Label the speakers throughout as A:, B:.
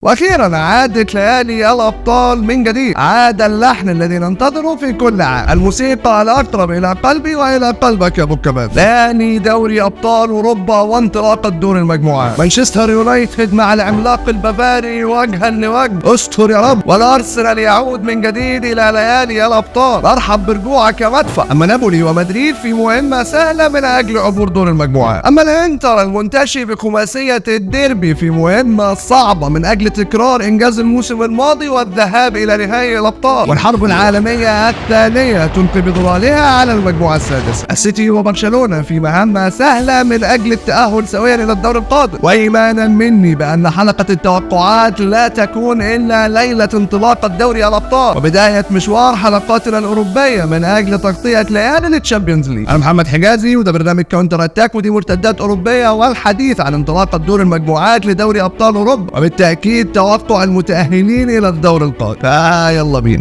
A: واخيرا عادت ليالي الابطال من جديد. عاد اللحن الذي ننتظره في كل عام، الموسيقى الاقرب الى قلبي والى قلبك يا ابو الكباب. ثاني دوري ابطال اوروبا وانطلاقه دور المجموعات، مانشستر يونايتد مع العملاق البافاري وجها لوجه، استر يا رب. والارسنال يعود من جديد الى ليالي الابطال، ارحب برجوعك يا مدفع. اما نابولي ومدريد في مهمه سهله من اجل عبور دور المجموعات، اما الانتر المنتشي بخماسيه الديربي في مهمه صعبه من اجل تكرار انجاز الموسم الماضي والذهاب الى نهائي الابطال. والحرب العالميه الثانيه تلقي بظلالها على المجموعه السادسه. السيتي وبرشلونه في مهمه سهله من اجل التاهل سويا الى الدور القادم. وايمانا مني بان حلقه التوقعات لا تكون الا ليله انطلاق الدوري الابطال وبدايه مشوار حلقاتنا الاوروبيه من اجل تغطيه ليالي الشامبيونز ليج. انا محمد حجازي وده برنامج كاونتر اتاك، ودي مرتدات اوروبيه والحديث عن انطلاقه دور المجموعات لدوري ابطال اوروبا، وبالتاكيد توقع المتأهلين إلى الدور القادم. يلا بينا.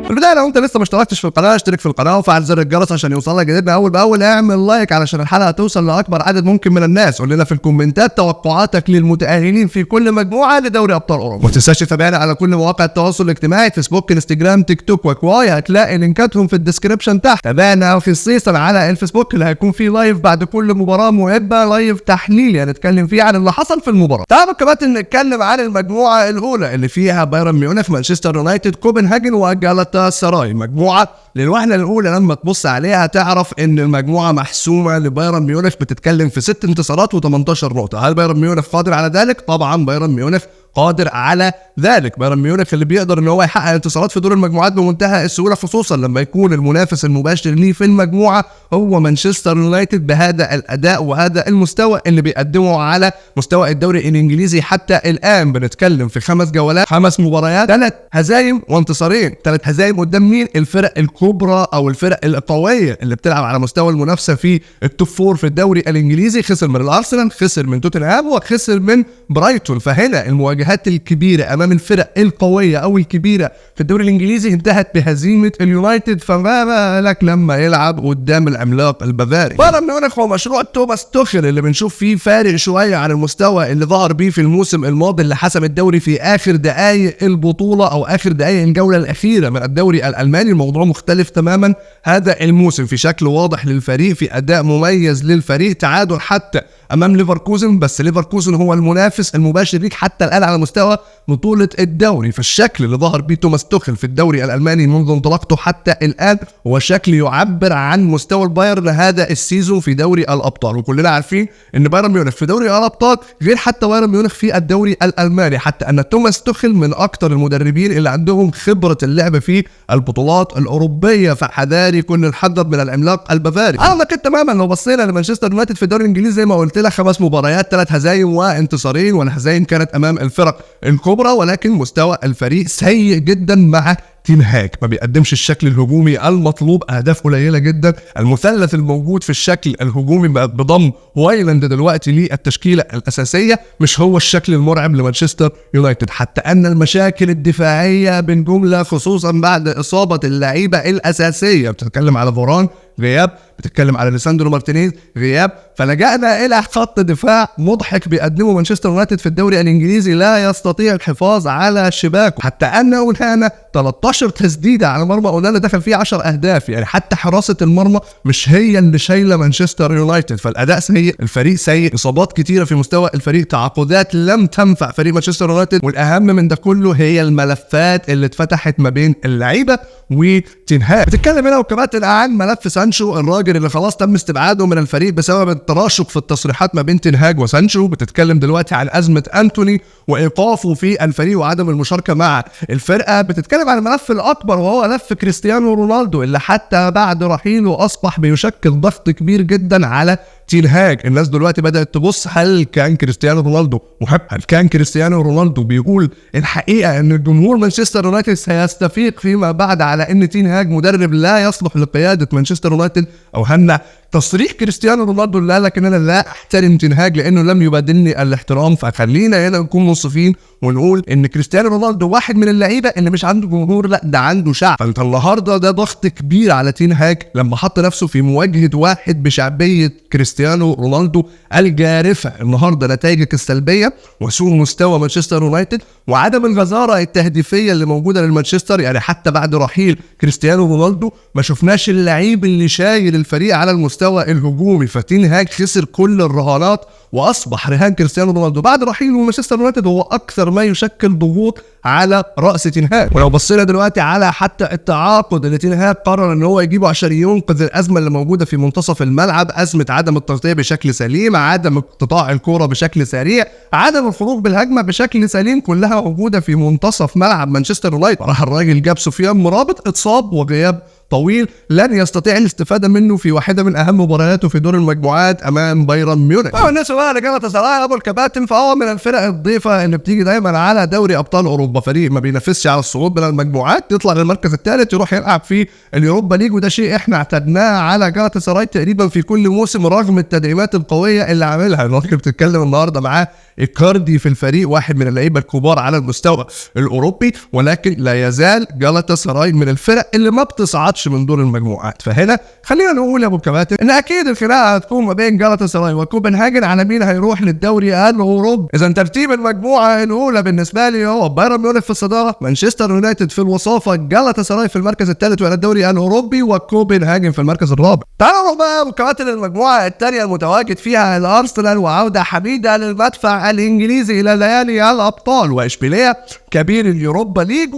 A: في البداية لو انت لسه ما اشتركتش في القناة اشترك في القناة وفعل زر الجرس عشان يوصلك جديدنا اول باول. اعمل لايك علشان الحلقة توصل لاكبر عدد ممكن من الناس. قول لنا في الكومنتات توقعاتك للمتأهلين في كل مجموعة لدوري ابطال اوروبا. وما تنساش تتابعنا على كل مواقع التواصل الاجتماعي، فيسبوك، انستجرام، تيك توك وكواي، هتلاقي لينكاتهم في الديسكريبشن تحت. تابعنا خصيصا على الفيسبوك اللي هيكون فيه لايف بعد كل مباراة مهمة، لايف تحليلي هنتكلم فيه عن اللي حصل في المباراة. تعالوا كمان نتكلم عن المجموعة الاولى اللي فيها بايرن ميونخ، مانشستر يونايتد، كوبنهاجن وجالاتا سراي. مجموعة للوهلة الأولى لما تبص عليها تعرف إن المجموعة محسومة لبايرن ميونخ، بتتكلم في 6 انتصارات و18 نقطة. هل بايرن ميونخ قادر على ذلك؟ طبعا بايرن ميونخ قادر على ذلك. بايرن ميونخ اللي بيقدر ان هو يحقق انتصارات في دور المجموعات بمنتهى السهوله، خصوصا لما يكون المنافس المباشر ليه في المجموعه هو مانشستر يونايتد بهذا الاداء وهذا المستوى اللي بيقدمه على مستوى الدوري الانجليزي حتى الان. بنتكلم في 5 جولات، 5 مباريات، 3 هزايم وانتصارين. 3 هزايم قدام مين؟ الفرق الكبرى او الفرق القويه اللي بتلعب على مستوى المنافسه في التوب 4 في الدوري الانجليزي. خسر من الارسنال، خسر من توتنهام، وخسر من برايتون. فهنا المواجهات الكبيرة أمام الفرق القوية أو الكبيرة في الدوري الإنجليزي انتهت بهزيمة اليونايتد، فما بالك لما يلعب قدام العملاق البافاري. بايرن ميونخ هو مشروع توماس توخيل اللي بنشوف فيه فارق شوية عن المستوى اللي ظهر بيه في الموسم الماضي اللي حسم الدوري في آخر دقائق البطولة أو آخر دقائق الجولة الأخيرة من الدوري الألماني. الموضوع مختلف تماما هذا الموسم في شكل واضح للفريق، في أداء مميز للفريق، تعادل حتى أمام ليفركوزن، بس ليفركوزن هو المنافس المباشر ليك حتى الآن على مستوى بطولة الدوري. فالشكل اللي ظهر بيه توماس توخيل في الدوري الألماني منذ انطلاقته حتى الآن هو شكل يعبر عن مستوى البايرن هذا السيزون في دوري الأبطال. وكلنا عارفين إن بايرن ميونخ في دوري الأبطال غير حتى بايرن ميونخ في الدوري الألماني، حتى أن توماس توخيل من أكتر المدربين اللي عندهم خبرة اللعب في البطولات الأوروبية. فحذاري كل الحذر من العملاق البافاري. أنا أعتقد تماما لو بصينا لمانشستر يونايتد في الدوري الإنجليزي زي ما قلت لك 5 مباريات، 3 هزايم وانتصارين، والهزايم كانت أمام الفرق الكبرى، ولكن مستوى الفريق سيء جدا مع تين هاج. ما بيقدمش الشكل الهجومي المطلوب، اهداف قليله جدا. المثلث الموجود في الشكل الهجومي بضم هويلاند دلوقتي للتشكيله الاساسيه مش هو الشكل المرعب لمانشستر يونايتد، حتى ان المشاكل الدفاعيه بالجمله خصوصا بعد اصابه اللعيبه الاساسيه. بتتكلم على فوران غياب، بتتكلم على ليساندرو مارتينيز غياب، فلجأنا الى خط دفاع مضحك بيقدمه مانشستر يونايتد في الدوري الانجليزي لا يستطيع الحفاظ على شباكه، حتى ان اونانا 13 تسديده على مرمى اونانا دخل فيه 10 اهداف. يعني حتى حراسه المرمى مش هي اللي شايله مانشستر يونايتد. فالاداء سيء، الفريق سيء، اصابات كتيره في مستوى الفريق، تعاقدات لم تنفع فريق مانشستر يونايتد، والاهم من ده كله هي الملفات اللي اتفتحت ما بين اللعيبه وتين هاج. بتتكلم هنا وكباتن عن ملف سانشو، الراجل اللي خلاص تم استبعاده من الفريق بسبب التراشق في التصريحات ما بين تين هاج وسانشو. بتتكلم دلوقتي عن ازمه انتوني وايقافه في الفريق وعدم المشاركه مع الفرقه. بتتكلم عن الملف الاكبر وهو ملف كريستيانو رونالدو اللي حتى بعد رحيله اصبح بيشكل ضغط كبير جدا على تين هاج. الناس دلوقتي بدأت تبص هل كان كريستيانو رونالدو محب، هل كان كريستيانو رونالدو بيقول الحقيقة ان الجمهور مانشستر يونايتد سيستفيق فيما بعد على ان تين هاج مدرب لا يصلح لقيادة مانشستر يونايتد، او هل تصريح كريستيانو رونالدو لا لكن انا لا احترم تين هاج لانه لم يبادلني الاحترام. فخلينا هنا نكون منصفين ونقول ان كريستيانو رونالدو واحد من اللعيبه اللي مش عنده جمهور، لا ده عنده شعب. فانت النهارده ده ضغط كبير على تين هاج لما حط نفسه في مواجهه واحد بشعبيه كريستيانو رونالدو الجارفه. النهارده نتائجك السلبيه وسوء مستوى مانشستر يونايتد وعدم الغزاره التهديفيه اللي موجوده للمانشستر، يعني حتى بعد رحيل كريستيانو رونالدو ما شفناش اللعيب اللي شايل الفريق على المستوى الهجومي. فتين هاج خسر كل الرهانات واصبح رهان كريستيانو رونالدو بعد رحيله من مانشستر يونايتد هو اكثر ما يشكل ضغوط على راس تين هاج. ولو بصينا دلوقتي على حتى التعاقد اللي تين هاج قرر ان هو يجيبه عشان ينقذ الازمه اللي موجوده في منتصف الملعب، ازمه عدم التغطيه بشكل سليم، عدم اقتطاع الكوره بشكل سريع، عدم الخروج بالهجمه بشكل سليم، كلها موجوده في منتصف ملعب مانشستر يونايتد. راح الراجل جاب سفيان مرابط اتصاب وغياب طويل لن يستطيع الاستفادة منه في واحدة من أهم مبارياته في دور المجموعات أمام بايرن ميونخ. بالنسبة بقى لجالاتا أبو الكباتن فهو من الفرق الضيفة اللي بتيجي دايما على دوري أبطال أوروبا، فريق ما بينافسش على الصعود من المجموعات يطلع للمركز الثالث يروح يلعب في اليوروبا ليج، وده شيء احنا اعتدناه على جالاتا تقريبا في كل موسم رغم التدعيمات القوية اللي عاملها. الراجل بتتكلم النهارده معاه إيكاردي في الفريق، واحد من اللعيبه الكبار على المستوى الاوروبي، ولكن لا يزال جالاتا من الفرق اللي ما بتصعدش من دور المجموعات. فهنا خلينا نقول يا ابو الكباتن ان اكيد الخناقه هتكون ما بين جالاتا وكوبنهاجن على مين هيروح للدوري الاوروبي. اذا ترتيب المجموعه الاولى بالنسبه لي هو بايرن ميونخ في الصداره، مانشستر يونايتد في الوصافه، جالاتا في المركز الثالث والى الدوري الاوروبي، وكوبنهاجن في المركز الرابع. تعالوا نروح بقى ابو الكباتن المجموعه الثانيه المتواجد فيها الارسنال وعوده حميده للمدفع الانجليزي الى ليالي الابطال، واشبيليه كبير اليوروبا ليج،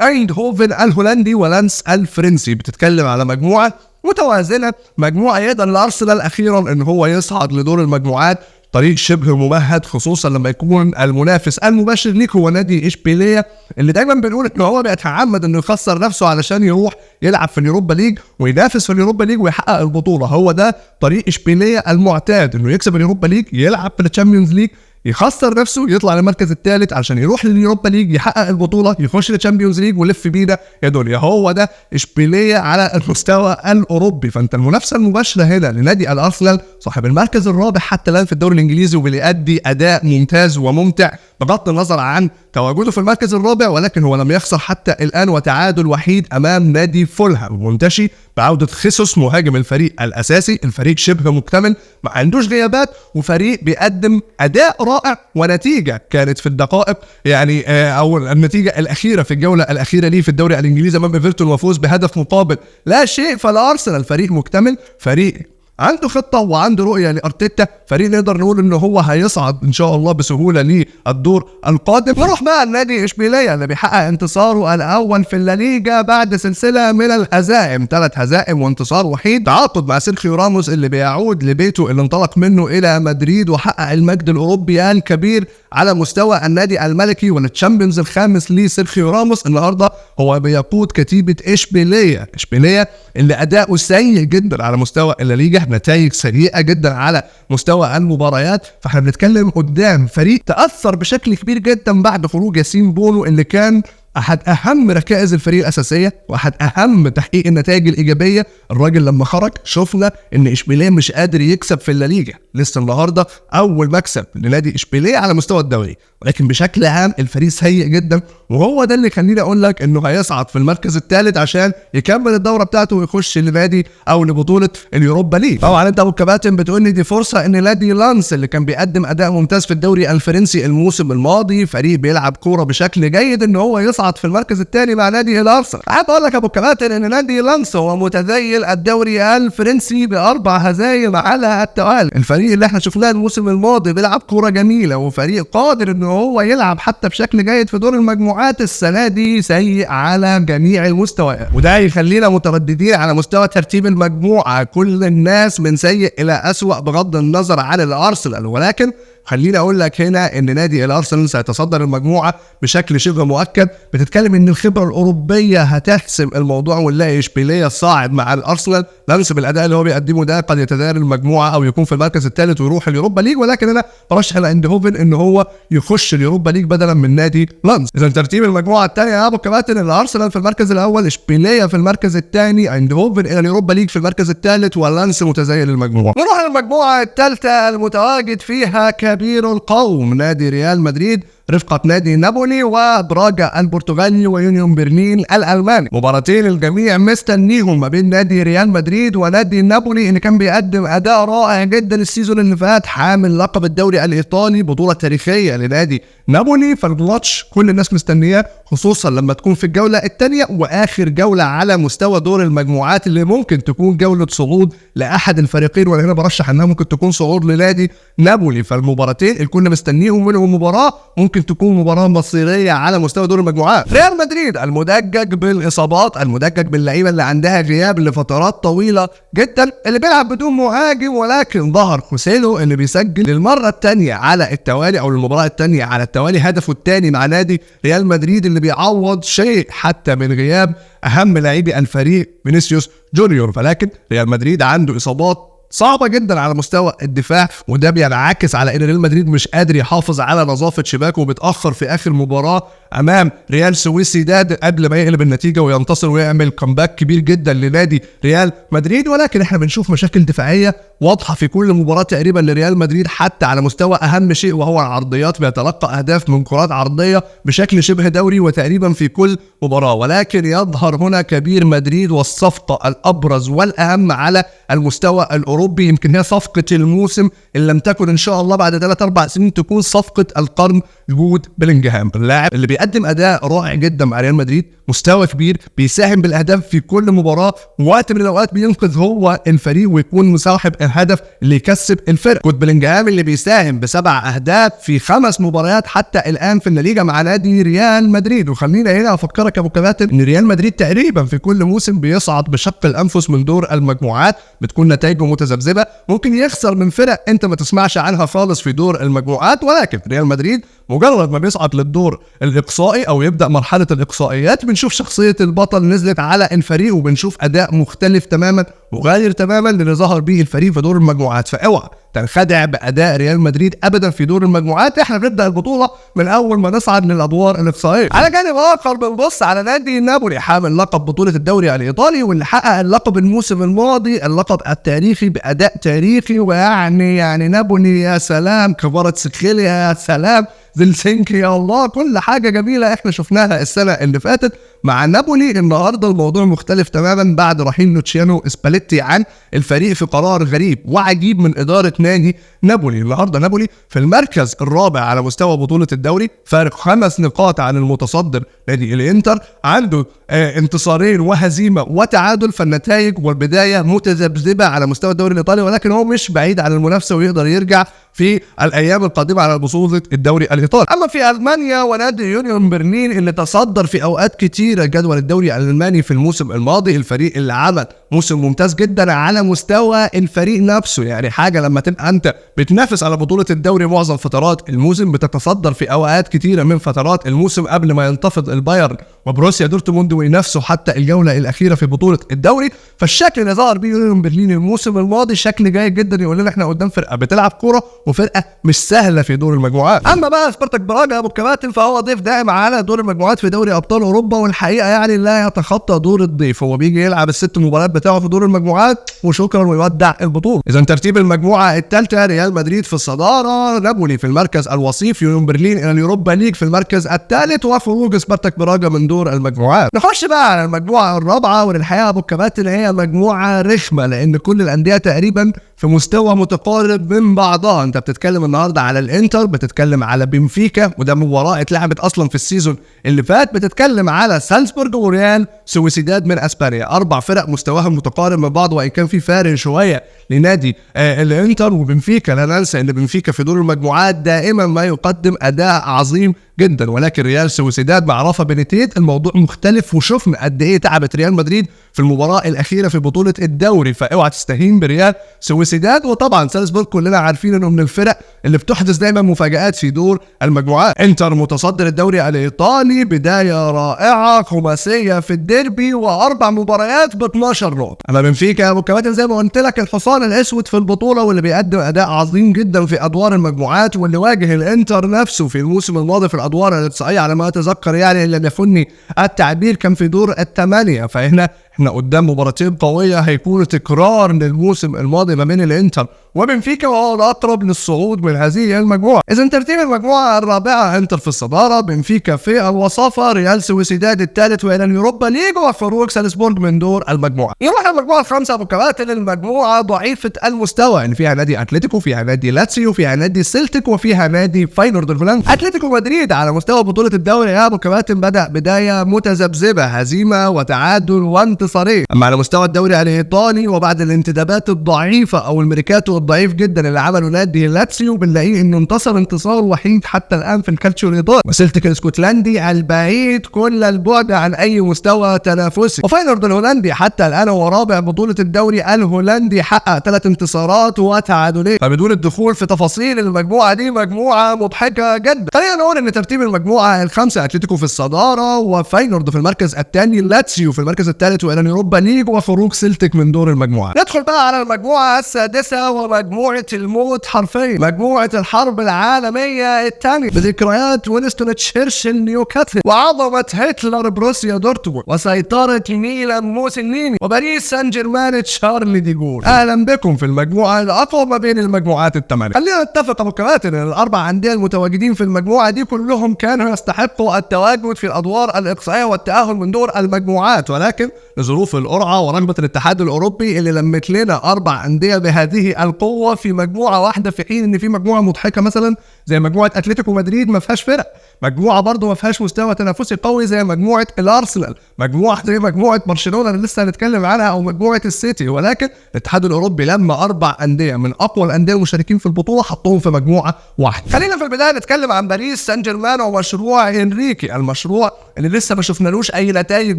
A: وايندهوفن الهولندي، ولانس الفرنسي. بتتكلم على مجموعه متوازنه، مجموعه يقدر الارسنال اخيرا ان هو يصعد لدور المجموعات، طريق شبه ممهد خصوصا لما يكون المنافس المباشر ليك هو نادي اشبيليه اللي دايما بنقول ان هو بيتعمد انه يخسر نفسه علشان يروح يلعب في اليوروبا ليج وينافس في اليوروبا ليج ويحقق البطوله. هو ده طريق اشبيليه المعتاد، انه يكسب اليوروبا ليج، يلعب في الشامبيونز ليج، يخسر نفسه، يطلع للمركز الثالث عشان يروح لليوروبا ليج، يحقق البطوله، يخش للشامبيونز ليج ولف بينا يا دنيا. هو ده اشبيليه على المستوى الاوروبي. فانت المنافسه المباشره هنا لنادي الارسنال صاحب المركز الرابع حتى الان في الدوري الانجليزي وبيؤدي اداء ممتاز وممتع بغض النظر عن تواجده في المركز الرابع، ولكن هو لم يخسر حتى الان وتعادل وحيد امام نادي فولهام، منتشي بعودة خيسوس مهاجم الفريق الاساسي. الفريق شبه مكتمل ما عندوش غيابات، وفريق بيقدم اداء رائع، ونتيجه كانت في الدقائق يعني او النتيجه الاخيره في الجوله الاخيره ليه في الدوري الانجليزي امام ايفرتون وفوز بهدف مقابل لا شيء. فالارسنال فريق مكتمل، فريق عنده خطة وعنده رؤية لأرتيتا، فريق نقدر نقول انه هو هيصعد ان شاء الله بسهولة للدور القادم. نروح بقى النادي اشبيلية اللي بيحقق انتصاره الاول في الليجا بعد سلسلة من الهزائم، 3 هزائم وانتصار وحيد. تعاقد مع سيرخيو راموس اللي بيعود لبيته اللي انطلق منه الى مدريد وحقق المجد الاوروبي الكبير على مستوى النادي الملكي والتشامبيونز الخامس لسيرخيو راموس. النهارده هو بيقود كتيبة اشبيلية اللي اداؤه سيء جدا على مستوى الليجا، نتائج سيئة جدا على مستوى المباريات. فاحنا بنتكلم قدام فريق تأثر بشكل كبير جدا بعد خروج ياسين بونو اللي كان احد اهم ركائز الفريق الاساسيه واحد اهم تحقيق النتائج الايجابيه. الراجل لما خرج شفنا ان اشبيليه مش قادر يكسب في الليجا، لسه النهارده اول مكسب لنادي اشبيليه على مستوى الدوري، ولكن بشكل عام الفريق سيء جدا. وهو ده اللي خليني اقول لك انه هيصعد في المركز الثالث عشان يكمل الدوره بتاعته ويخش لنادي او لبطوله اليوروبا ليج. طبعا انت ابو الكباتن بتقول لي دي فرصه ان نادي لانس اللي كان بيقدم اداء ممتاز في الدوري الفرنسي الموسم الماضي، فريق بيلعب كوره بشكل جيد، ان هو يصعد في المركز الثاني مع نادي الارسنال. عايز اقول لك ابو الكباتن ان نادي لانس هو متذيل الدوري الفرنسي ب4 هزايم على التوالي. الفريق اللي احنا شفناه الموسم الماضي بيلعب كوره جميله وفريق قادر ان هو يلعب حتى بشكل جيد في دور المجموعات، السنه دي سيء على جميع المستويات، وده يخلينا مترددين على مستوى ترتيب المجموعه. كل الناس من سيء الى اسوأ بغض النظر عن الارسنال، ولكن خليني اقول لك هنا ان نادي الارسنال سيتصدر المجموعه بشكل شبه مؤكد. بتتكلم ان الخبره الاوروبيه هتحسم الموضوع، ونلاقي اشبيليه صاعد مع الارسنال. لانس بالاداء اللي هو بيقدمه ده قد يتدارك المجموعه او يكون في المركز الثالث ويروح اليوروبا ليج، ولكن انا برشح لايندهوفن ان هو يخش اليوروبا ليج بدلا من نادي لانس. اذا ترتيب المجموعه الثانيه يا ابو كباتن، الارسنال في المركز الاول، اشبيليه في المركز الثاني، ايندهوفن الى اليوروبا ليج في المركز الثالث، ولانس متزين المجموعه. نروح للمجموعه الثالثه المتواجد فيها كبير القوم نادي ريال مدريد رفقة نادي نابولي وبراغا البرتغالي ويونيون برلين الألماني. مباراتين الجميع مستنيهم ما بين نادي ريال مدريد ونادي نابولي اللي كان بيقدم أداء رائع جدا السيزون اللي فات، حامل لقب الدوري الإيطالي، بطولة تاريخية لنادي نابولي. فالماتش كل الناس مستنياه، خصوصا لما تكون في الجولة الثانية وآخر جولة على مستوى دور المجموعات اللي ممكن تكون جولة صعود لأحد الفريقين، وأنا هنا برشح أنها ممكن تكون صعود لنادي نابولي. فالمباراتين اللي كنا مستنيهم منهم مباراة ممكن تكون مباراة مصيرية على مستوى دور المجموعات. ريال مدريد المدجج بالإصابات، المدجج باللعيبة اللي عندها غياب لفترات طويلة جدا، اللي بيلعب بدون مهاجم، ولكن ظهر خوسيلو اللي بيسجل للمرة الثانية على التوالي او المباراة الثانية على التوالي هدفه الثاني مع نادي ريال مدريد، اللي بيعوض شيء حتى من غياب اهم لاعبي الفريق فينيسيوس جونيور. فلكن ريال مدريد عنده إصابات صعبة جدا على مستوى الدفاع، وده بينعكس على ان ريال مدريد مش قادر يحافظ على نظافة شباكه، وبيتأخر في اخر مباراة امام ريال سويسيداد قبل ما يقلب النتيجة وينتصر ويعمل كومباك كبير جدا لنادي ريال مدريد. ولكن احنا بنشوف مشاكل دفاعية واضحة في كل مباراة تقريبا لريال مدريد، حتى على مستوى اهم شيء وهو العرضيات. بيتلقى اهداف من كرات عرضية بشكل شبه دوري وتقريبا في كل مباراة. ولكن يظهر هنا كبير مدريد والصفقة الابرز والاهم على المستوى الاوروبي، يمكن هي صفقة الموسم اللي لم تكن ان شاء الله بعد 3-4 سنين تكون صفقة القرن، جود بلينجهام. اللاعب اللي بيقدم اداء رائع جدا مع ريال مدريد، مستوى كبير، بيساهم بالاهداف في كل مباراة، ووقت من الاوقات بينقذ هو الفريق ويكون مصاحب الهدف اللي يكسب الفرق. جود بلينجهام اللي بيساهم ب7 أهداف في 5 مباريات حتى الان في الليجا مع نادي ريال مدريد. وخلينا هنا افكرك يا ابو كباتن ان ريال مدريد تقريبا في كل موسم بيصعد بشق الانفس من دور المجموعات، بتكون نتائجه متذبذبه، ممكن يخسر من فرق انت ما تسمعش عنها خالص في دور المجموعات. ولكن ريال مدريد مجرد ما بيصعد للدور الاقصائي او يبدا مرحله الاقصائيات، بنشوف شخصيه البطل نزلت على الفريق، وبنشوف اداء مختلف تماما وغير تماما اللي ظهر به الفريق في دور المجموعات. فاوعى تنخدع باداء ريال مدريد ابدا في دور المجموعات. احنا بنبدا البطوله من اول ما نصعد للادوار الاقصائيه. على جانب اخر بنبص على نادي نابولي، حامل لقب بطوله الدوري الايطالي، واللي حقق اللقب الموسم الماضي، اللقب التاريخي باداء تاريخي. ويعني نابولي يا سلام، كبارة سكيليا يا سلام، زلسنكي يا الله، كل حاجه جميله احنا شفناها السنه اللي فاتت مع نابولي. النهارده الموضوع مختلف تماما بعد رحيل لوتشيانو سباليتي عن الفريق في قرار غريب وعجيب من اداره نادي نابولي. النهارده نابولي في المركز الرابع على مستوى بطوله الدوري، فارق 5 نقاط عن المتصدر نادي الانتر، عنده انتصارين وهزيمه وتعادل. فالنتائج والبدايه متذبذبه على مستوى الدوري الايطالي، ولكن هو مش بعيد عن المنافسه ويقدر يرجع في الايام القادمه على بطوله الدوري الايطالي. اما في المانيا ونادي يونيون برلين اللي تصدر في اوقات كتيره جدول الدوري الالماني في الموسم الماضي، الفريق اللي عمل موسم ممتاز جدا على مستوى الفريق نفسه. يعني حاجه لما تبقى انت بتنافس على بطوله الدوري معظم فترات الموسم، بتتصدر في اوقات كتيره من فترات الموسم قبل ما ينتفض البايرن وبروسيا دورتموند وينافسوا حتى الجوله الاخيره في بطوله الدوري. فالشكل اللي ظهر بيه يونيون برلين الموسم الماضي شكل جيد جدا، يقول لنا احنا قدام فرقه بتلعب كوره وفرقه مش سهله في دور المجموعات. اما بقى سبارتاك براغا ابو الكباتن، فهو ضيف دائم على دور المجموعات في دوري ابطال اوروبا، والحقيقه يعني لا يتخطى دور الضيف. هو بيجي يلعب ال6 مباريات بتاعه في دور المجموعات وشكرا ويودع البطوله. اذا ترتيب المجموعه الثالثه، ريال مدريد في الصداره، نابولي في المركز الوصيف، يونيون برلين الى اليوروبا ليج في المركز الثالث، وخروج سبارتاك براغا من دور المجموعات. نخش بقى على المجموعه الرابعه، والحقيقه ابو الكباتن هي مجموعه رخمه لان كل الانديه تقريبا في مستوى متقارب من بعضها. انت بتتكلم النهارده على الانتر، بتتكلم على بنفيكا وده مباراه اتلعبت اصلا في السيزون اللي فات، بتتكلم على سالزبورغ وريال سويسيداد من اسبانيا. 4 فرق مستواهم متقارب من بعض، وان كان في فارق شويه لنادي الانتر وبنفيكا. لا ننسى ان بنفيكا في دور المجموعات دائما ما يقدم اداء عظيم جدا، ولكن ريال سويسيداد مع رافا بينيتيز الموضوع مختلف، وشفنا قد ايه تعبت ريال مدريد في المباراه الاخيره في بطوله الدوري. فاوعى تستهين بريال سويسيداد وسيداد. وطبعا سالزبورغ كلنا عارفين انه من الفرق اللي بتحدث دايما مفاجآت في دور المجموعات. انتر متصدر الدوري الايطالي، بدايه رائعه خماسيه في الديربي و4 مباريات ب12 نقطه. اما بنفيكا ابو كباتن زي ما قلت لك الحصان الاسود في البطوله، واللي بيقدم اداء عظيم جدا في ادوار المجموعات، واللي واجه الانتر نفسه في الموسم الماضي في الادوار الاقصائيه على ما اتذكر، يعني اللي يفني التعبير كان في دور الثمانيه. فهنا احنا قدام مباراتين قويه هيكونوا تكرار للموسم الماضي ما بين الانتر وبنفيكا، وهو الاقرب للصعود من هذه المجموعه. اذا ترتيب المجموعه الرابعه انتر في الصداره، بنفيكا في الوصافه، ريال سويسيداد الثالث والى اليوروبا ليج، وفاروق سالزبورغ من دور المجموعه. يروح المجموعه الخامسه ابو كباتن، المجموعه ضعيفه المستوى، ان فيها نادي اتلتيكو، فيها نادي لاتسيو، فيها نادي سيلتيك، وفيها نادي فاينورد الهولندي. اتلتيكو مدريد على مستوى بطوله الدوري يا ابو كباتن بدا بدايه متذبذبه، هزيمه وتعادل وانتصارين. اما على مستوى الدوري الايطالي، وبعد الانتدابات الضعيفه او الميركاتو الضعيف جدا اللي عمله نادي لاتسيو، بنلاقيه انه انتصار وحيد حتى الان في الكالتشيو الايطالي. وسيلتيك الاسكتلندي البعيد كل البعد عن اي مستوى تنافسي. وفاينورد الهولندي حتى الان هو رابع بطوله الدوري الهولندي، حقق 3 انتصارات وتعادلين. فبدون الدخول في تفاصيل المجموعه دي، مجموعه مضحكه جدا. خلينا نقول ان ترتيب المجموعه الخامسه اتلتيكو في الصداره، وفاينورد في المركز الثاني، لاتسيو في المركز الثالث والى اليوروبا ليج، وفاروق سيلتيك من دور المجموعه. ندخل بقى على المجموعه السادسه، ومجموعه الموت حرفيا، مجموعه الحرب العالميه الثانيه، بذكريات وينستون تشرشل نيوكاسل، وعظمه هتلر بروسيا دورتموند، وسيطره ميلان موسوليني، وباريس سان جيرمان تشارلي دي جول. اهلا بكم في المجموعه الاقوى ما بين المجموعات الثمانيه. خلينا نتفق ابو كباتن ان الاربع انديه المتواجدين في المجموعه دي كلهم كانوا يستحقوا التواجد في الادوار الاقصائيه والتاهل من دور المجموعات، ولكن لظروف القرعه ورغبه الاتحاد الاوروبي اللي لمت لنا 4 انديه بهذه القوه في مجموعه واحده، في حين ان في مجموعه مضحكه مثلا زي مجموعه اتلتيكو مدريد ما فيهاش فرق، مجموعه برضه ما فيهاش مستوى تنافسي قوي زي مجموعه الارسنال، مجموعه زي مجموعه برشلونه اللي لسه هنتكلم عنها، او مجموعه السيتي. ولكن الاتحاد الاوروبي لما 4 انديه من اقوى الانديه المشاركين في البطوله حطوهم في مجموعه واحده. خلينا في البدايه نتكلم عن باريس سان جيرمان ومشروع انريكي، المشروع اللي لسه ما شفنالوش اي نتائج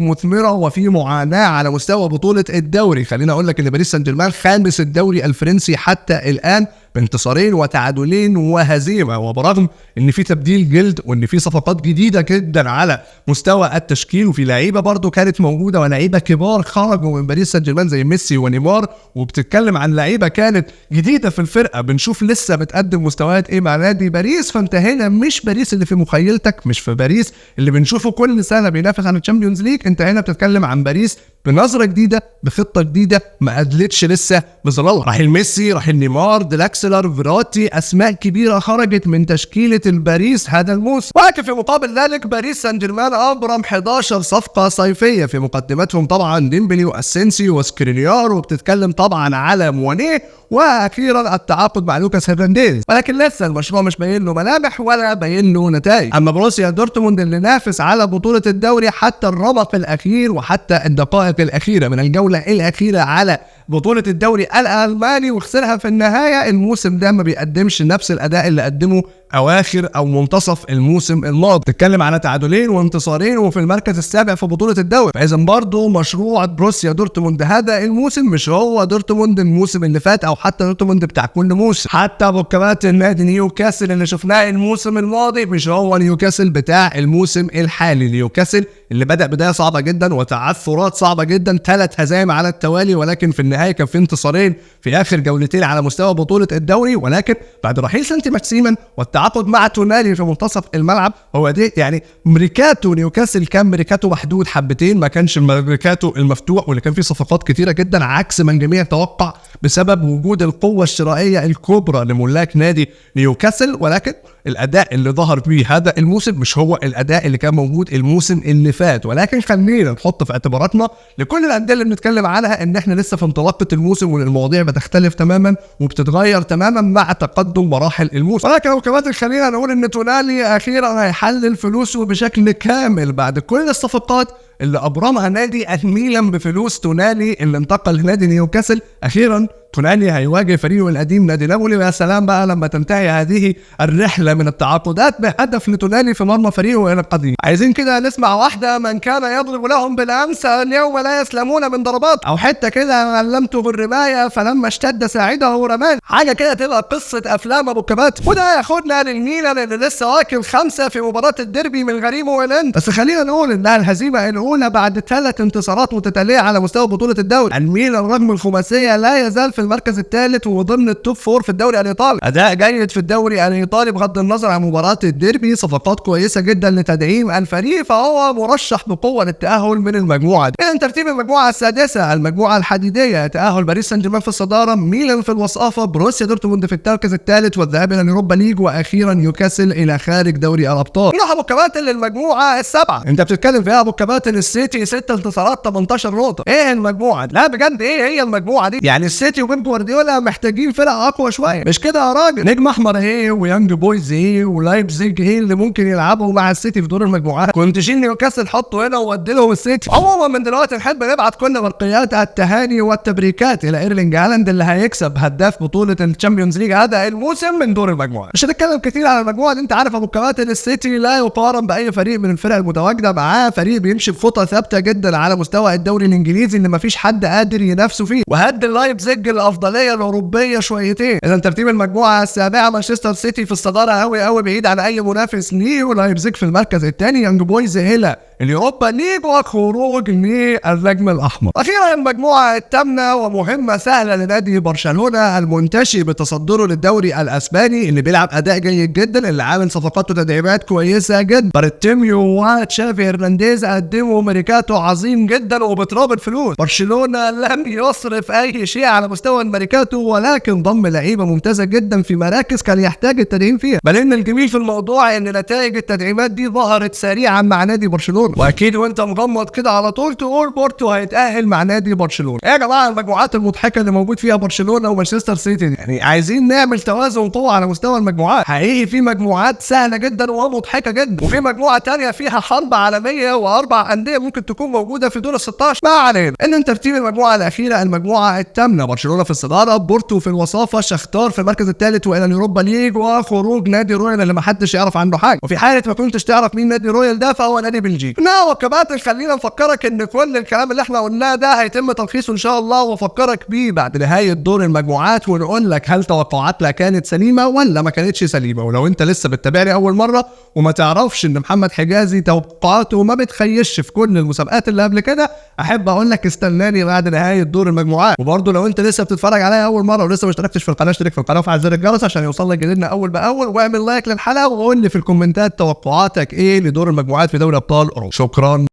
A: مثمره وفي معاناه على مستوى بطوله الدوري. خلينا اقول لك ان باريس سان جيرمان خامس الدوري الفرنسي حتى الان بانتصارين وتعادلين وهزيمه، وبرغم ان في تبديل جلد وان في صفقات جديده جدا على مستوى التشكيل، وفي لعيبه برضو كانت موجوده ولاعيبه كبار خرجوا من باريس سان جيرمان زي ميسي ونيمار، وبتتكلم عن لعيبه كانت جديده في الفرقه، بنشوف لسه بتقدم مستويات ايه مع نادي باريس. فانت هنا مش باريس اللي في مخيلتك، مش في باريس اللي بنشوفه كل سنه بينافس على الشامبيونز ليج، انت هنا بتتكلم عن باريس بنظره جديده بخطه جديده ما ادلتش لسه بظلالها. رحيل ميسي، رحيل نيمار، دلاكسلر، فيراتي، اسماء كبيره خرجت من تشكيله الباريس هذا الموسم. ولكن في مقابل ذلك باريس سان جيرمان ابرم 11 صفقه صيفيه، في مقدمتهم طبعا ديمبلي واسينسي وسكرينيار، وبتتكلم طبعا على موانيه، واخيرا التعاقد مع لوكاس هيرنانديز. ولكن لسه المشروع مش باين له ملامح ولا باين له نتائج. اما بروسيا دورتموند اللي نافس على بطوله الدوري حتى الرمق الاخير وحتى الدقائق الاخيره من الجوله الاخيره على بطوله الدوري الالماني وخسرها في النهايه، الموسم ده ما بيقدمش نفس الاداء اللي قدمه اواخر او منتصف الموسم الماضي. بتتكلم على تعادلين وانتصارين وفي المركز السابع في بطوله الدوري. فاذا برضه مشروع بروسيا دورتموند هذا الموسم مش هو دورتموند الموسم اللي فات، او حتى دورتموند بتاع كل موسم. حتى ابو كباتن نادي نيوكاسل اللي شفناه الموسم الماضي مش هو نيوكاسل بتاع الموسم الحالي. نيوكاسل اللي بدأ بدايه صعبه جدا وتعثرات صعبه جدا، 3 هزايم على التوالي، ولكن في النهايه كان في انتصارين في اخر جولتين على مستوى بطوله الدوري. ولكن بعد رحيل سانتي ماكسيمان والتعاقد مع تونالي في منتصف الملعب، هو دي يعني ميركاتو نيوكاسل كان ميركاتو محدود حبتين، ما كانش الميركاتو المفتوح واللي كان فيه صفقات كتيره جدا عكس ما الجميع توقع بسبب وجود القوه الشرائيه الكبرى لملاك نادي نيوكاسل. ولكن الاداء اللي ظهر بيه هذا الموسم مش هو الاداء اللي كان موجود الموسم اللي فات. ولكن خلينا نحط في اعتباراتنا لكل الانديه اللي بنتكلم عنها ان احنا لسه في انطلاقه الموسم، وان المواضيع بتختلف تماما وبتتغير تماما مع تقدم مراحل الموسم. ولكن كمان خلينا نقول ان تونالي اخيرا هيحلل فلوسه بشكل كامل بعد كل الصفقات اللي ابرمها نادي الميلان بفلوس تونالي اللي انتقل لنادي نيوكاسل. اخيرا تونالي هيواجه فريقه القديم نادي نابولي، ويا سلام بقى لما تنتهي هذه الرحله من التعاقدات بهدف لتونالي في مرمى فريقه القديم. عايزين كده نسمع واحده من كان يضرب لهم بالامس اليوم لا يسلمون من ضربات، او حته كده علمته بالرمايه فلما اشتد ساعده رمان، حاجه كده تبقى قصه افلام ابو كبات. وده ياخدنا للميلان اللي لسه واكل 5 في مباراه الديربي من غريمه والانتر. بس خلينا نقول انها الهزيمه الاولى بعد 3 انتصارات متتاليه على مستوى بطوله الدوري. الميلان رغم الخماسيه لا يزال في المركز الثالث وضمن التوب 4 في الدوري الايطالي. اداء جيد في الدوري الايطالي بغض النظر عن مباراه الديربي، صفقات كويسه جدا لتدعيم الفريق، فهو مرشح بقوه للتاهل من المجموعه دي. اذا ترتيب المجموعه السادسه المجموعه الحديديه، تاهل باريس سان جيرمان في الصداره، ميلان في الوصافه، بروسيا دورتموند في التركز الثالث والذهاب الى اليوروبا ليج، واخيرا نيوكاسل الى خارج دوري الابطال. نروح ابو كباتن للمجموعه السابعه. انت بتتكلم فيها ابو كباتن السيتي 6 انتصارات 18 نقطه. ايه المجموعه؟ لا بجد ايه هي المجموعه دي؟ يعني السيتي وبيب جوارديولا محتاجين فرقه اقوى شويه، مش كده يا راجل؟ نجم احمر ايه ويانج بويز ايه ولايبزيج ايه اللي ممكن يلعبوا مع السيتي في دور المجموعات؟ كنت شيل نيوكاسل حطه هنا وودي لهم السيتي. عموما من دلوقتي نحب نبعت كل برقيات التهاني والتبريكات الى ايرلينج هالاند اللي هيكسب هداف بطوله الشامبيونز ليج هذا الموسم من دور المجموعات. مش هنتكلم كتير على المجموعه دي، انت عارف ابو كباتن السيتي لا يقارن باي فريق من الفرق المتواجده معاه، فريق بيمشي بخطى ثابته جدا على مستوى الدوري الانجليزي اللي مفيش حد قادر ينافسه فيه، وهد لايبزيج الافضليه الاوروبيه شويتين. اذا ترتيب المجموعه السابعه مانشستر سيتي في الصداره قوي بعيد عن اي منافس ليه، ولايبزيج في المركز الثاني، يانج بويز الى اليوروبا ليج وخروج للنجم الاحمر. اخيرا المجموعه الثامنه ومهمه سهله لنادي برشلونه المنتشي بتصدره للدوري الاسباني، اللي بيلعب اداء جيد جدا، اللي عامل صفقات وتدعيمات كويسه جدا. بارتيميو وتشافي هرنانديز قدموا ميركاتو عظيم جدا وبتراب الفلوس. برشلونه لم يصرف اي شيء على مستوى الميركاتو، ولكن ضم لعيبه ممتازه جدا في مراكز كان يحتاج التدعيم فيها، بل ان الجميل في الموضوع ان نتائج التدعيمات دي ظهرت سريعا مع نادي برشلونه، واكيد وانت مغمض كده على طول تقول بورتو هيتاهل مع نادي برشلونه. يا جماعه المجموعات المضحكه اللي موجود فيها برشلونه ومانشستر سيتي دي، يعني عايزين نعمل توازن قوه على مستوى المجموعات. حقيقي في مجموعات سهله جدا ومضحكه جدا، وفي مجموعه ثانيه فيها حرب عالميه واربع انديه ممكن تكون موجوده في دور ال 16. ما علينا. ان ترتيب المجموعه الاخيره المجموعه الثامنه، برشلونه في الصداره، بورتو في الوصافه، شختار في المركز الثالث والى اليوروبا ليج، وخروج نادي رويال اللي ما حدش يعرف عنه حاجه، وفي حاله ما كنتش تعرف مين نادي رويال ده فهو نادي بلجيكي. وكباتن خلينا نفكرك ان كل الكلام اللي احنا قلناه ده هيتم تلخيصه ان شاء الله، وافكرك بيه بعد نهايه دور المجموعات، ونقول لك هل توقعاتنا كانت سليمه ولا ما كانتش سليمه. ولو انت لسه بتتابعني اول مره وما تعرفش ان محمد حجازي توقعاته ما بتخيش في كل المسابقات اللي قبل كده، احب اقول لك استناني بعد نهايه دور المجموعات. وبرده لو انت لسه بتتفرج عليا اول مره ولسه ما اشتركتش في القناه، اشترك في القناه وفعل زر الجرس عشان يوصل لك جديدنا اول باول، واعمل لايك للحلقه وقول لي في الكومنتات توقعاتك ايه لدور المجموعات في دوري ابطال اوروبا. شكرا.